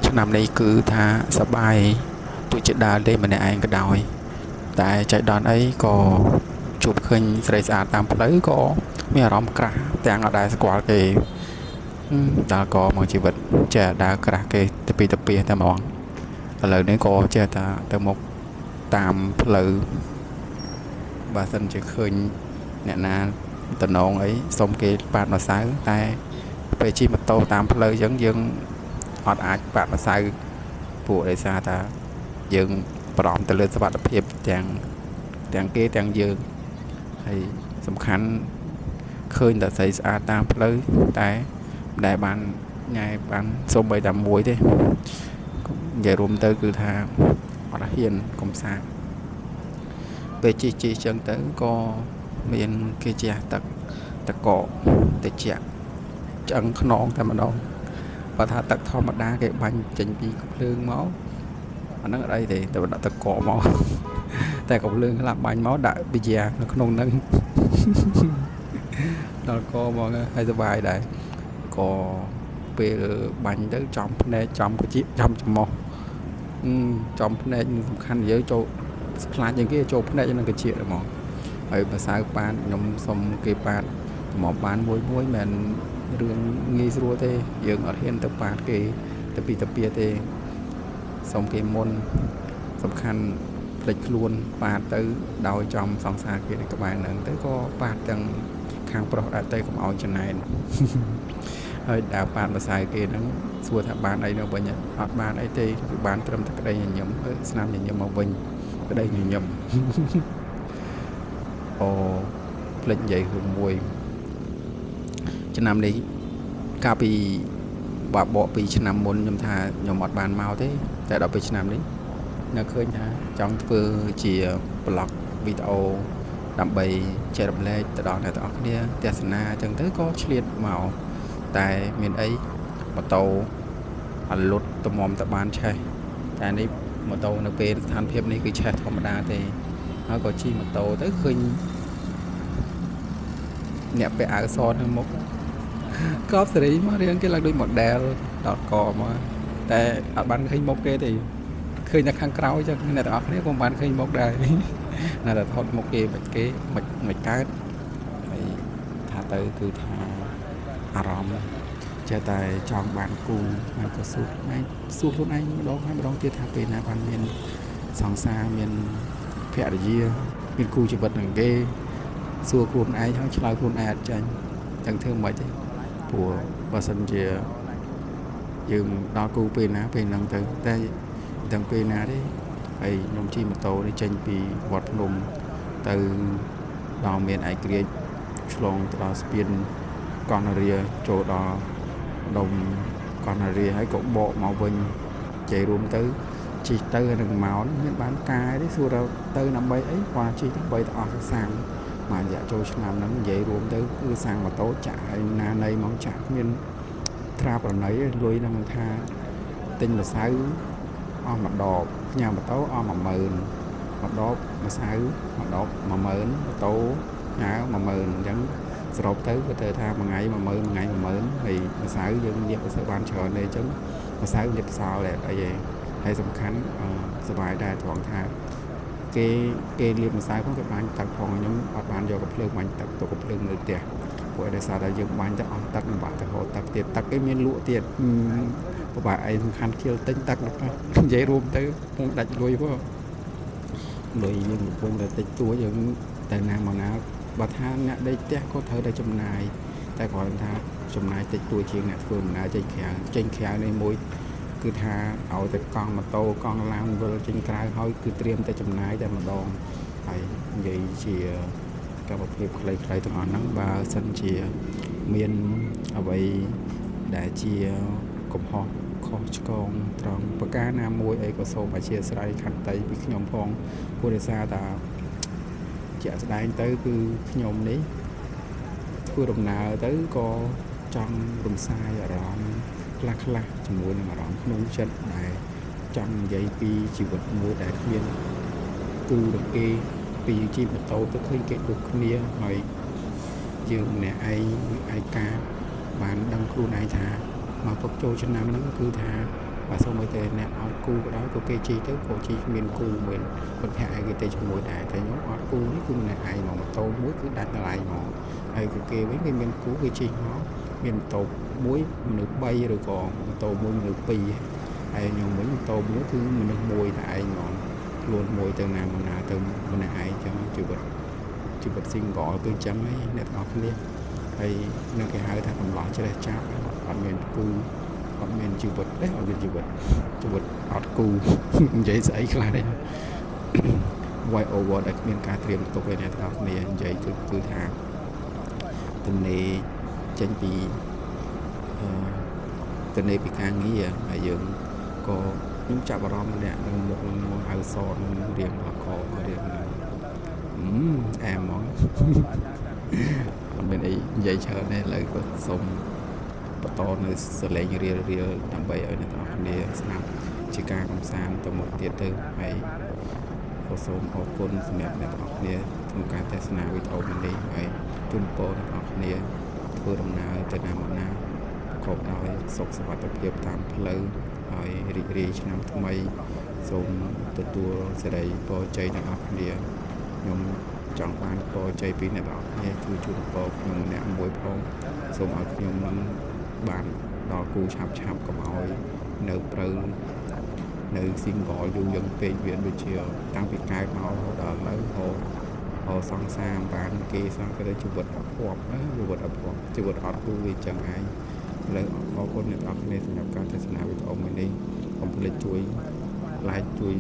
ឆ្នាំនេះគឺថាសប្បាយទោះជាដើរលេងម្នាក់ឯងក៏ដោយតែចៃដន្យអីក៏ជួបឃើញស្រីស្អាតតាមផ្លូវក៏មានអារម្មណ៍ក្រាស់ទាំងអត់ដែលស្គាល់គេដល់ក៏មកជីវិតចេះដើរក្រាស់គេទៅពីទៅពីតែហ្មងឥឡូវនេះក៏ចេះតែទៅមុខតាមផ្លូវបើសិនជាឃើញអ្នកណាតំណងអីសុំគេប៉ាតម្សៅតែពេលជិះម៉ូតូតាមផ្លូវអញ្ចឹងយើងអត់អាចប៉ាតម្សៅពួកដោយសារថាយើងបារម្ភទៅលើសុវត្ថិភាពទាំងគេទាំងយើងហើយសំខាន់ឃើញតែស្រីស្អាតតាមផ្លូវតែមិនដែលបានញ៉ែបានសុំបីតែមួយទេនិយាយរួមទៅគឺថាអត់ហ៊ានកំសាន្តពេលជិះចឹងទៅក៏មានគេជះទឹកតកកតិចឆ្អឹងខ្នងតែម្ដងបើថាទឹកធម្មតាគេបាញ់ចេញពីកំភ្លើងមកអាហ្នឹងអត់អីទេតែដាក់តកកមកតែកំភ្លើងខ្លះបាញ់មកដាក់ប៊ីយ៉ានៅក្នុងហ្នឹងដល់កមកហើយសុបាយដែរក៏ពេលបាញ់ទៅចំភ្នែកចំកជាចំច្រមុះចំភ្នែកសំខាន់យើងចូលខ្លាចជាងគេចូលភ្នែកនឹងកជាហ្មងហើយភាសាប៉ាតខ្ញុំសុំគេប៉ាតមកបានមួយមិនមែនរឿងងាយស្រួលទេយើងអត់ហ៊ានទៅប៉ាតគេទៅពីទៅទេសុំគេមុនសំខាន់ផ្លេចខ្លួនប៉ាតទៅដោយចំសង្សារគេនៅក្បែរហ្នឹងទៅក៏ប៉ាតទាំងខាងប្រុសដែរទៅកុំឲ្យចំណែនហើយដើរប៉ាតភាសាគេហ្នឹងសួរថាបានអីនៅវិញអត់បានអីទេគឺបានត្រឹមតែក្តីញញឹមស្នាមញញឹមមកវិញក្តីញញឹមអូផ្លេចនិយាយរឿងមួយឆ្នាំនេះកាលពីបាក់បកពីឆ្នាំមុនខ្ញុំថាខ្ញុំអត់បានមកទេតែដល់ពេលឆ្នាំនេះនៅឃើញថាចង់ធ្វើជាប្លុកវីដេអូដើម្បីចែករំលែកទៅដល់អ្នកទាំងអស់គ្នាទស្សនាអញ្ចឹងទៅក៏ឆ្លៀតមកតែមានអីម៉ូតូអលុតទំមតបានឆេះតែនេះម៉ូតូនៅពេលស្ថានភាពនេះគឺឆេះធម្មតាទេហើយក៏ជិះម៉ូតូទៅឃើញអ្នកពាក់អាវសនៅមុខកោបសេរីមករៀងគេឡើងដូច model ដល់កមកតែអត់បានឃើញមុខគេទេឃើញតែខាងក្រោយចឹងអ្នកទាំងអស់គ្នាក៏មិនបានឃើញមុខដែរណាតែថតមុខគេមិនកើតហើយថាទៅគឺថាអារម្មណ៍ចេះតែចង់បានគូហើយក៏សួរខ្លួនឯងម្ដងហើយម្ដងទៀតថាពេលណាបានមានសង្សារមានភរិយាមានគូជីវិតនឹងគេសួរខ្លួនឯងហើយឆ្លើយខ្លួនឯងអត់ចាញ់ចឹងធ្វើមិនទេព្រោះបើសិនជាយើងដល់គូពេលណាពេលហ្នឹងទៅតែទាំងពេលណាទេហើយខ្ញុំជិះម៉ូតូនេះចេញពីវត្តភ្នំទៅដល់មានឯករាជ្យឆ្លងទៅដល់ស្ពានកោះនរាចូលដល់ដុំកោះនរាហើយក៏បកមកវិញជ័យរួមទៅជិះទៅនឹងមកមានបានកាយទេសួរទៅដើម្បីអីគាត់ជិះដើម្បីទៅអស់សាំងមករយៈចូលឆ្នាំហ្នឹងនិយាយរួមទៅគឺសាំងម៉ូតូចាក់ឲ្យណានៃមកចាក់គ្មានត្រាប្រណីលុយហ្នឹងថាទិញម្សៅអស់មួយដបញ៉ាំម៉ូតូអស់10000មួយដបម្សៅមួយដប10000ម៉ូតូញ៉ាំ10000អញ្ចឹងសរុបទៅគឺទៅថាមួយថ្ងៃ10000មួយថ្ងៃ10000ហើយម្សៅយើងនិយាយទៅបានច្រើនទេអញ្ចឹងម្សៅនិយាយផ្សល់អីឯងហើយសំខាន់សុបាយដែរត្រង់ថាគេលាបម្សៅផងគេបាញ់ទឹកផងខ្ញុំអត់បានយកកាភ្លើងបាញ់ទឹកទៅកាភ្លើងនៅផ្ទះព្រោះដោយសារតែយើងបាញ់ទៅអស់ទឹកមិនបាក់ទៅហូរទឹកទៀតទឹកគេមានលក់ទៀតពិបាកអីសំខាន់គៀលទិញទឹកនិយាយរួមទៅពងដាច់លុយផងលុយយើងកំពុងតែតិចតួយើងតែណាមកណាបើថាអ្នកដេកផ្ទះក៏ត្រូវតែចំណាយតែគ្រាន់ថាចំណាយតិចតួជាងអ្នកធ្វើដំណើរចេញក្រៅនេះមួយគឺថាឲ្យតែកង់ម៉ូតូកង់ឡានវិលចេញក្រៅហើយគឺត្រៀមតែចំណាយតែម្ដងហើយនិយាយជាកម្មវិធីខ្លីៗទាំងអស់ហ្នឹងបើសិនជាមានអ្វីដែលជាកំហុសខុសឆ្គងត្រង់ប្រការណាមួយអីក៏សូមអធិស្ឋានខន្តីពីខ្ញុំផងព្រោះដោយសារតាជាក់ស្ដែងទៅគឺខ្ញុំនេះធ្វើដំណើរទៅក៏ចង់រំសាយអារម្មណ៍ខ្លះជាមួយនឹងអារម្មណ៍ក្នុងចិត្តដែលចង់និយាយពីជីវិតមួយដែលគ្មានគូនឹងគេពីជិះម៉ូតូទៅឃើញគេដូចគ្នាហើយយើងម្នាក់ឯងឯកាបានដឹងខ្លួនឯងថាមកពុកចូលឆ្នាំហ្នឹងគឺថា បើសូម្បីតែអ្នកអត់គូក៏ដោយក៏គេជីទៅក៏ជីមានគូមានមិត្តភក្តិអីគេទៅជាមួយដែរតែខ្ញុំអត់គូនេះគឺម្នាក់ឯងមកម៉ូតូមួយគឺដាច់កន្លែងមកហើយគឺគេវិញគេមានគូគេជីមកមានម៉ូតូមួយមនុស្ស3ឬក៏ម៉ូតូមួយមនុស្ស2ហើយខ្ញុំវិញម៉ូតូមួយគឺមនុស្សមួយតែឯងមកខ្លួនមួយទៅណាមកណាទៅម្នាក់ឯងចឹងជីវិត single គឺចឹងហើយអ្នកទាំងអស់គ្នាហើយនឹងគេហៅថាកំឡោះជ្រះចាប់អត់មានគូអត់មានជីវិតទេអត់មានជីវិតអត់គូនិយាយស្អីខ្លះទេ way over ដែលគ្មានការត្រៀមទុកឯអ្នកទាំងអស់គ្នានិយាយគឺថាទំនេរចេញពីទំនេរពីការងារហើយយើងក៏ខ្ញុំចាប់អារម្មណ៍ម្នាក់នឹងមុខនឹងហៅសនរៀងអករៀងអែមហ្មងអត់មានអីនិយាយច្រើនទេឥឡូវក៏សូមបន្តនៅសលេងរៀលដើម្បីឲ្យអ្នកទាំងអស់គ្នាស្ដាប់ជាការកំសាន្តទៅមុខទៀតទៅហើយក៏សូមអរគុណសម្រាប់អ្នកទាំងអស់គ្នាក្នុងការទស្សនាវីដេអូនេះហើយជូនពរអ្នកទាំងអស់គ្នាធ្វើដំណើរទៅណាមកណាប្រកបដោយសុខសុវត្ថិភាពតាមផ្លូវហើយរីករាយឆ្នាំថ្មីសូមទទួលសេរីពរជ័យទាំងអស់គ្នាខ្ញុំចង់បានពរជ័យពីអ្នកទាំងអស់គ្នាជួយជូនពរខ្ញុំម្នាក់មួយផងសូមឲ្យខ្ញុំនឹងបានដល់គូឆាប់កុំឲ្យនៅព្រៅនៅ single យូរយ៉ាងពេកវាដូចជាតាំងពីកើតមករហូតដល់ឥឡូវសង្សារបានគេសង្ឃទៅជីវិតអភ័ព្វជីវិតអត់គូវាចឹងឯងឥឡូវអរគុណអ្នកទាំងអស់គ្នាសម្រាប់ការទស្សនាវីដេអូមួយនេះកុំភ្លេចជួយ like ជួយ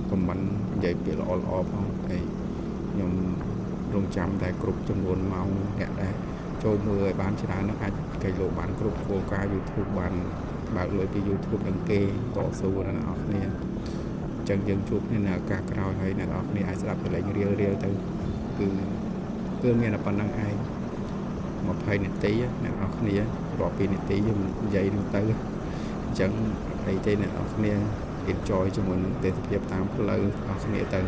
comment និយាយពាក្យល្អផងហើយខ្ញុំរងចាំតែគ្រប់ចំនួនម៉ោងអ្នកដែលចូលមើលឲ្យបានច្រើននឹងអាចកែលោកបានគ្រប់គោលការណ៍ YouTube បានបើកលុយពី YouTube នឹងគេតស៊ូអ្នកនរគ្នាអញ្ចឹងយើងជួបគ្នានៅឱកាសក្រោយហើយអ្នកនរគ្នាអាចស្ដាប់កន្លែងរៀលទៅគឺមានតែប៉ុណ្្នឹងឯង20នាទីអ្នកនរគ្នារាប់ពីនាទីយើងនិយាយនឹងទៅអញ្ចឹងអីទេអ្នកនរគ្នា enjoy ជាមួយនឹងទេសភាពតាមផ្លូវអស់គ្នាទៅ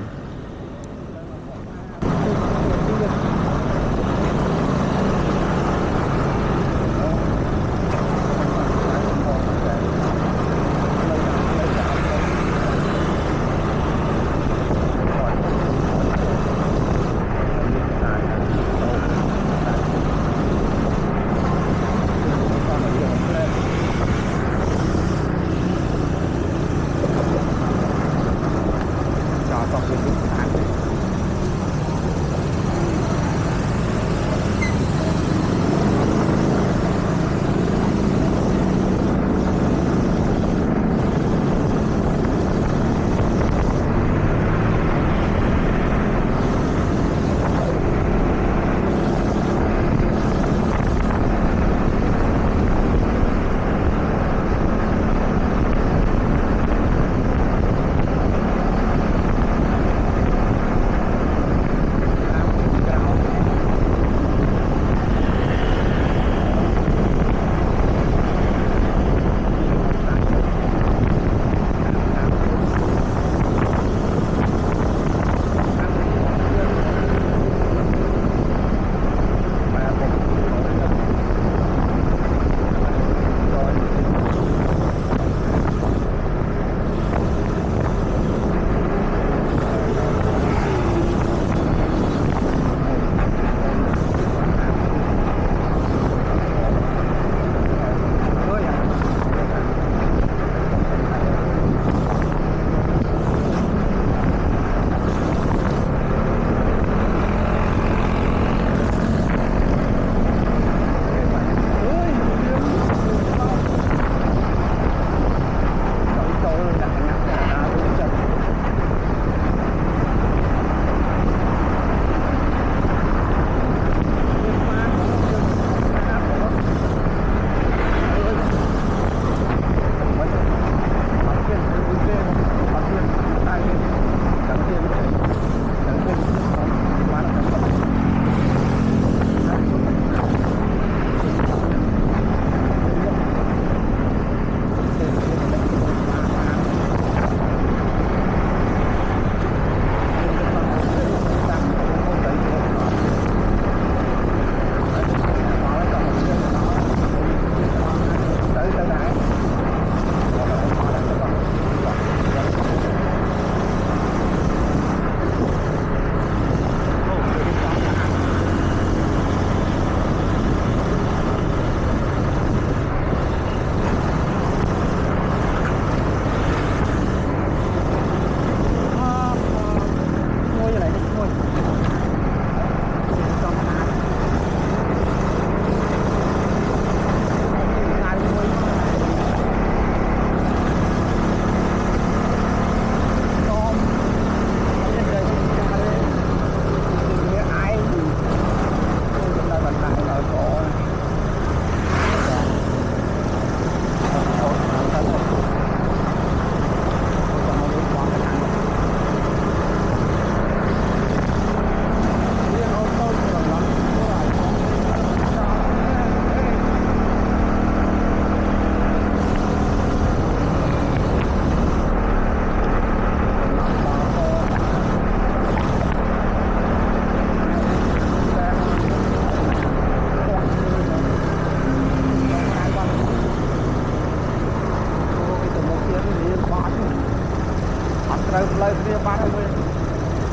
ត្រូវផ្លូវគ្នាបាត់ហើយវិញ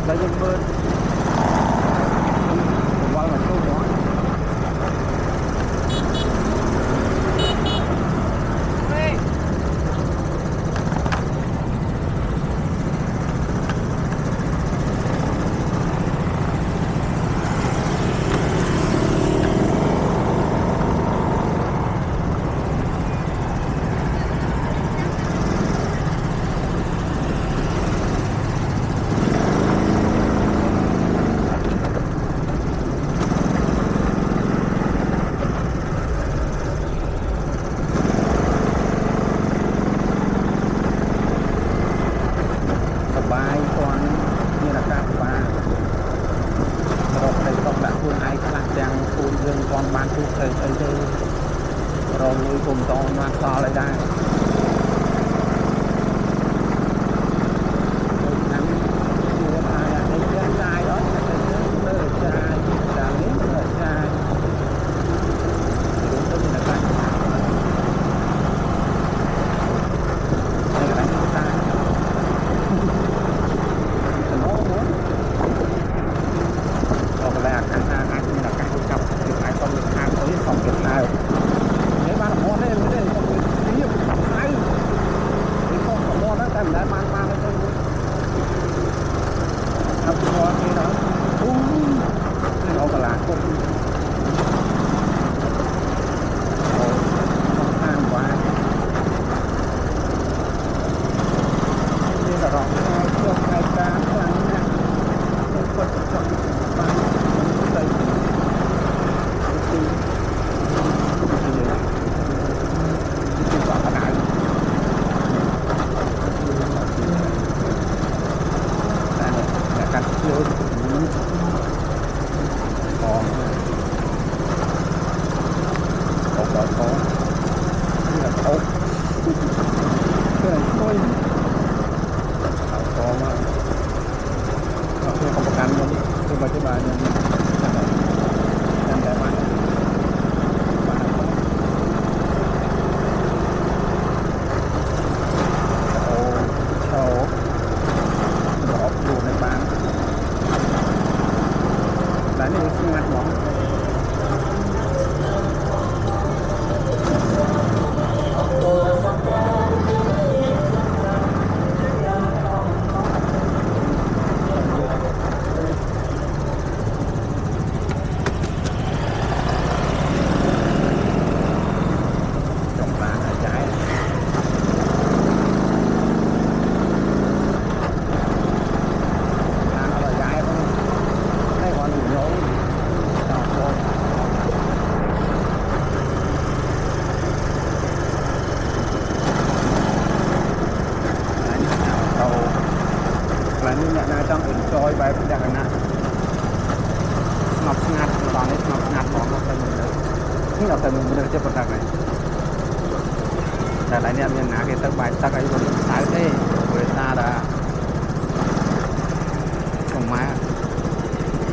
តែយើងមើលវល់មកចូលមកបាយគាត់មានអាកាសបាទរកតែតុកដាក់ខ្លួនឯងខ្លះទាំងខ្លួនយើងគាត់បានទូទៅអីទៅរងលុយគុំតបានសល់អីដែរតែនេះអត់មានណាគេទៅបាយទឹកអីមិនសៅទេព្រោះថាថាខ្មែរ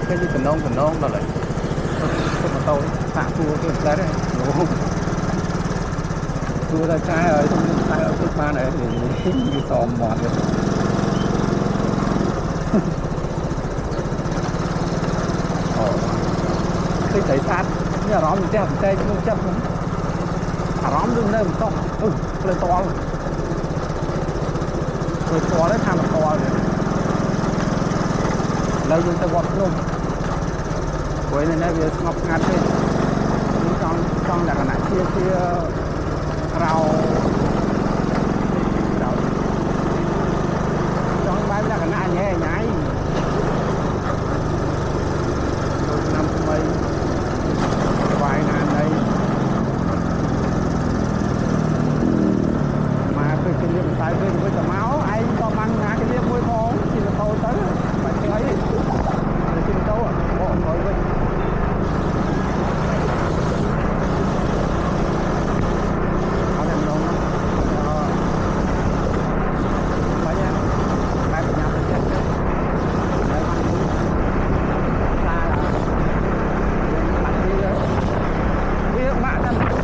គេនិយាយតំណងដល់ហើយទៅម៉ូតូសាក់ទួគេផ្លែទេទួតែចាយឲ្យទៅតែអត់បានអីវាតមមាត់ទេអូគេតែសាត់មានអារម្មណ៍តែបន្តិចក្នុងចិត្តអារម្មណ៍ដូចនៅមិនតោះផ្លូវតល់ទេថាមិនតល់ទេឥឡូវយើងទៅវត្តភ្នំព្រោះនៅវាស្ងប់ស្ងាត់ទេយើងចង់លក្ខណៈជារោចង់បែបលក្ខណៈញ៉ៃញ៉ៃដូចឆ្នាំថ្មីវាយណានៃគេលៀបតែវិញទៅមកឯងក៏បានណាគេលៀបមួយផងជិះម៉ូតូទៅបាច់ឆ្លៃទៅជិះម៉ូតូបកមកវិញអត់ដល់បាយបែបញ៉ាំទៅចិត្តទៅហើយបានសាបាក់វាបាក់តាម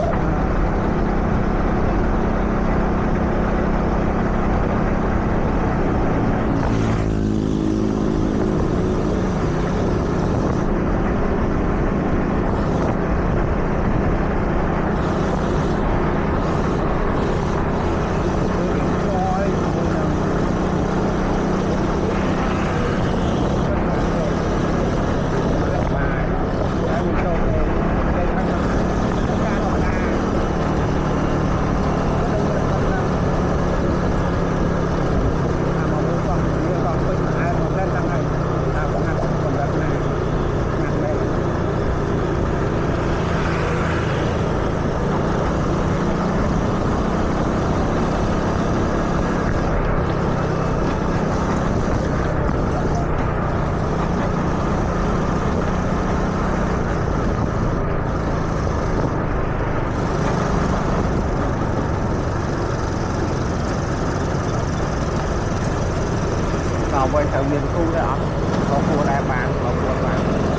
vậy theo miền khu đấy ạ có cua đại bán có cua bán